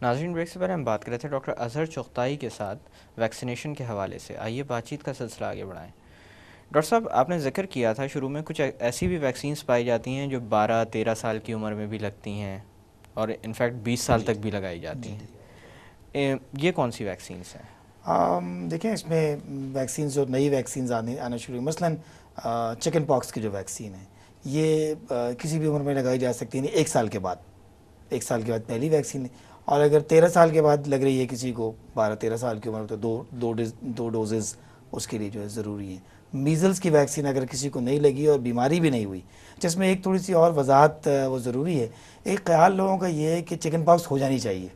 नाज़रीन, ब्रेक से पहले हम बात कर रहे थे डॉक्टर अज़हर चुग़ताई के साथ वैक्सीनेशन के हवाले से। आइए बातचीत का सिलसिला आगे बढ़ाएं। डॉक्टर साहब, आपने ज़िक्र किया था शुरू में, कुछ ऐसी भी वैक्सीन्स पाई जाती हैं जो 12-13 साल की उम्र में भी लगती हैं और इनफैक्ट 20 साल जी तक भी लगाई जाती जी हैं। जी ये कौन सी वैक्सीन्स हैं? देखें, इसमें वैक्सीन जो नई वैक्सीन आना शुरू हुई, मसलन चिकन पॉक्स की जो वैक्सीन है, ये किसी भी उम्र में लगाई जा सकती है। नहीं, 1 साल के बाद, 1 साल के बाद पहली वैक्सीन है। और अगर 13 साल के बाद लग रही है किसी को, 12-13 साल की उम्र में, तो दो डोजेज़ उसके लिए जो है ज़रूरी है। मीज़ल्स की वैक्सीन अगर किसी को नहीं लगी और बीमारी भी नहीं हुई, जिसमें एक थोड़ी सी और वजाहत वो ज़रूरी है। एक ख्याल लोगों का ये है कि चिकन पॉक्स हो जानी चाहिए,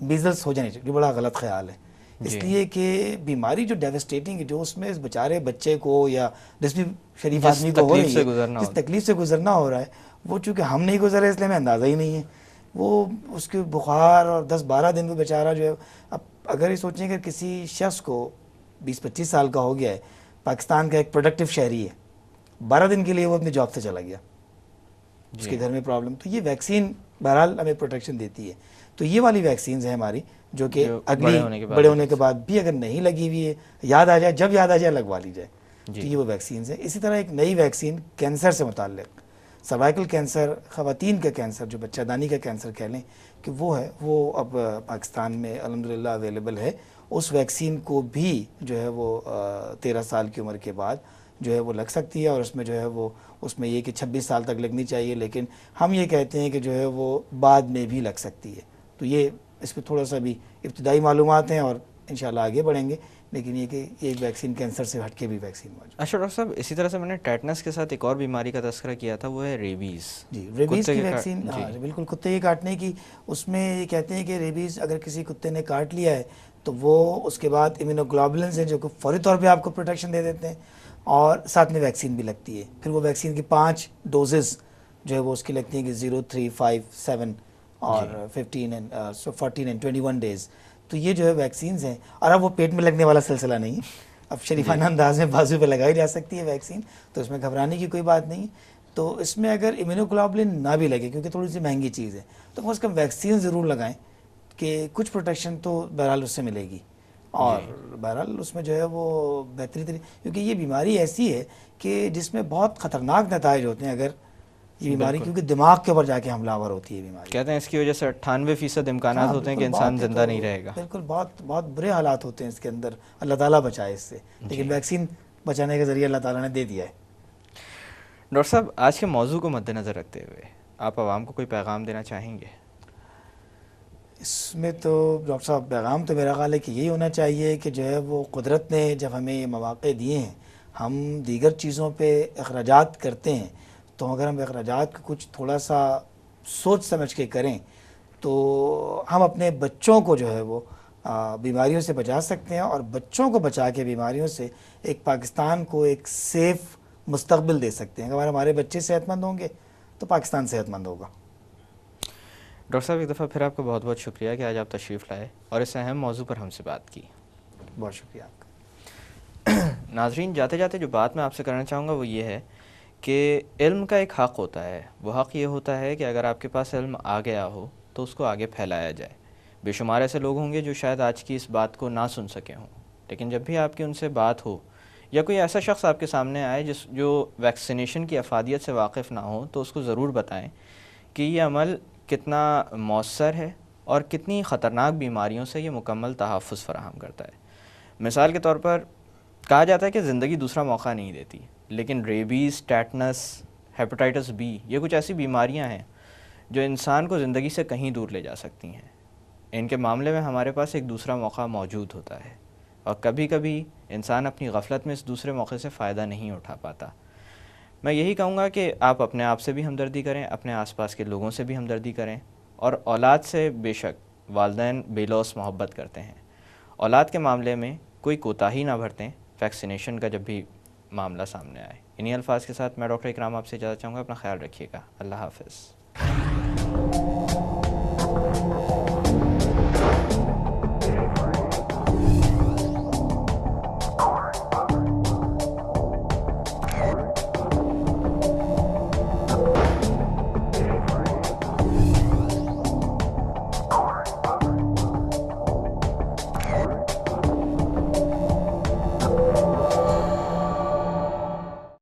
मीज़ल्स हो जानी चाहिए, जो बड़ा गलत ख्याल है। जी। इसलिए कि बीमारी जो डेवस्टेटिंग है, जो उसमें इस बेचारे बच्चे को या जिस भी शरीफ जिस आदमी को हो तकलीफ़ रही से है, गुजरना जिस हो। तकलीफ़ से गुजरना हो रहा है, वो चूँकि हम नहीं गुजरे इसलिए हमें अंदाज़ा ही नहीं है। वो उसके बुखार और 10-12 दिन वो बेचारा जो है, अब अगर ये सोचें कि किसी शख्स को 20-25 साल का हो गया है, पाकिस्तान का एक प्रोडक्टिव शहरी है, 12 दिन के लिए वो अपनी जॉब से चला गया, उसके जी घर में प्रॉब्लम, तो ये वैक्सीन बहरहाल हमें प्रोटेक्शन देती है। तो ये वाली वैक्सीन है हमारी, जो कि जो बड़े अगली होने के बाद बड़े भी होने लग के सकती। बाद भी अगर नहीं लगी हुई है, याद आ जाए, जब याद आ जाए लगवा ली जाए। तो जी ये वो वैक्सीन है। इसी तरह एक नई वैक्सीन कैंसर से मुताल्लिक, सर्वाइकल कैंसर, ख़वातीन का कैंसर, जो बच्चादानी का कैंसर कह लें, कि वो है, वो अब पाकिस्तान में अल्हम्दुलिल्लाह अवेलेबल है। उस वैक्सीन को भी जो है वो 13 साल की उम्र के बाद जो है वो लग सकती है। और उसमें जो है वो, उसमें ये कि 26 साल तक लगनी चाहिए, लेकिन हम ये कहते हैं कि जो है वो बाद में भी लग सकती है। तो ये इस पर थोड़ा सा भी इब्तदाई मालूमात हैं और इंशाल्लाह आगे बढ़ेंगे। लेकिन ये कि एक वैक्सीन कैंसर से हटके भी वैक्सीन मौजूद। अच्छा डॉक्टर साहब, इसी तरह से मैंने टेटनस के साथ एक और बीमारी का तज़किरा किया था, वो है रेबीज़। जी, रेबीज़ कुत्ते की के वैक्सीन, जी हाँ बिल्कुल, कुत्ते के काटने की। उसमें ये कहते हैं कि रेबीज़ अगर किसी कुत्ते ने काट लिया है, तो वो उसके बाद इम्यूनोग्लोबुलिन्स हैं जो कि फौरी तौर पे आपको प्रोटेक्शन दे देते हैं, और साथ में वैक्सीन भी लगती है। फिर वो वैक्सीन की 5 डोजेज़ जो है वो उसकी लगती हैं कि 0, 3, 5, 7 जी और 15 एंड 14 एंड 21 डेज़। तो ये जो है वैक्सीन्स हैं। और अब वो पेट में लगने वाला सिलसिला नहीं है, अब जी शरीफाना अंदाज में बाजू पे लगाई जा सकती है वैक्सीन, तो इसमें घबराने की कोई बात नहीं। तो इसमें अगर इम्यूनोग्लोबुलिन ना भी लगे, क्योंकि थोड़ी सी महंगी चीज़ है, तो कम से कम वैक्सीन ज़रूर लगाएं, कि कुछ प्रोटेक्शन तो बहरहाल उससे मिलेगी। जी। और बहरहाल उसमें जो है वो बेहतरी तरी, क्योंकि ये बीमारी ऐसी है कि जिसमें बहुत ख़तरनाक नताइज होते हैं अगर ये बीमारी, बिल्कुल। क्योंकि दिमाग के ऊपर जाके हमलावर होती है बीमारी। कहते हैं इसकी वजह से 98% इम्कानात हाँ होते हैं कि बिल्कुल, इंसान बहुत ये ज़िंदा तो नहीं रहेगा। बिल्कुल बहुत बहुत बुरे हालात होते हैं इसके अंदर, अल्लाह ताला बचाए इससे। जी लेकिन वैक्सीन बचाने का ज़रिया अल्लाह ताला ने दे दिया है। डॉक्टर साहब, आज के मौजू को मद्देनज़र रखते हुए आप आवाम को कोई पैगाम देना चाहेंगे? इसमें तो डॉक्टर साहब, पैगाम तो मेरा ख्याल है कि यही होना चाहिए कि जो है वो कुदरत ने जब हमें ये मौक़े दिए हैं, हम दीगर चीज़ों पे अखराजात करते हैं, तो अगर हम अखराजात को कुछ थोड़ा सा सोच समझ के करें, तो हम अपने बच्चों को जो है वो बीमारियों से बचा सकते हैं। और बच्चों को बचा के बीमारियों से एक पाकिस्तान को एक सेफ़ मुस्तक़बिल दे सकते हैं। अगर हमारे बच्चे सेहतमंद होंगे तो पाकिस्तान सेहतमंद होगा। डॉक्टर साहब, एक दफ़ा फिर आपका बहुत बहुत शुक्रिया कि आज आप तशरीफ़ लाए और इस अहम मौजू पर हमसे बात की। बहुत शुक्रिया आपका। नाजरीन, जाते जाते जो बात मैं आपसे करना चाहूँगा वो ये है कि इल्म का एक हक़ होता है। वो हक़ ये होता है कि अगर आपके पास इल्म आ गया हो तो उसको आगे फैलाया जाए। बेशुमार ऐसे लोग होंगे जो शायद आज की इस बात को ना सुन सके हों, लेकिन जब भी आपकी उनसे बात हो या कोई ऐसा शख्स आपके सामने आए जो वैक्सीनेशन की अफादियत से वाकिफ़ ना हो, तो उसको ज़रूर बताएं कि ये अमल कितना मौसर है और कितनी ख़तरनाक बीमारियों से ये मुकम्मल तहफ़्फ़ुज़ फ़राहम करता है। मिसाल के तौर पर कहा जाता है कि ज़िंदगी दूसरा मौका नहीं देती, लेकिन रेबीज़, टेटनस, हेपेटाइटिस बी, ये कुछ ऐसी बीमारियां हैं जो इंसान को ज़िंदगी से कहीं दूर ले जा सकती हैं। इनके मामले में हमारे पास एक दूसरा मौका मौजूद होता है और कभी कभी इंसान अपनी गफलत में इस दूसरे मौके से फ़ायदा नहीं उठा पाता। मैं यही कहूँगा कि आप अपने आप से भी हमदर्दी करें, अपने आसपास के लोगों से भी हमदर्दी करें, और औलाद से बेशक वालिदैन बेलौस मोहब्बत करते हैं, औलाद के मामले में कोई कोताही ना बरतें वैक्सीनेशन का जब भी मामला सामने आए। इन्हीं अल्फाज के साथ मैं डॉक्टर इकराम आपसे इजाज़त चाहूँगा। अपना ख्याल रखिएगा। अल्लाह हाफ़िज़।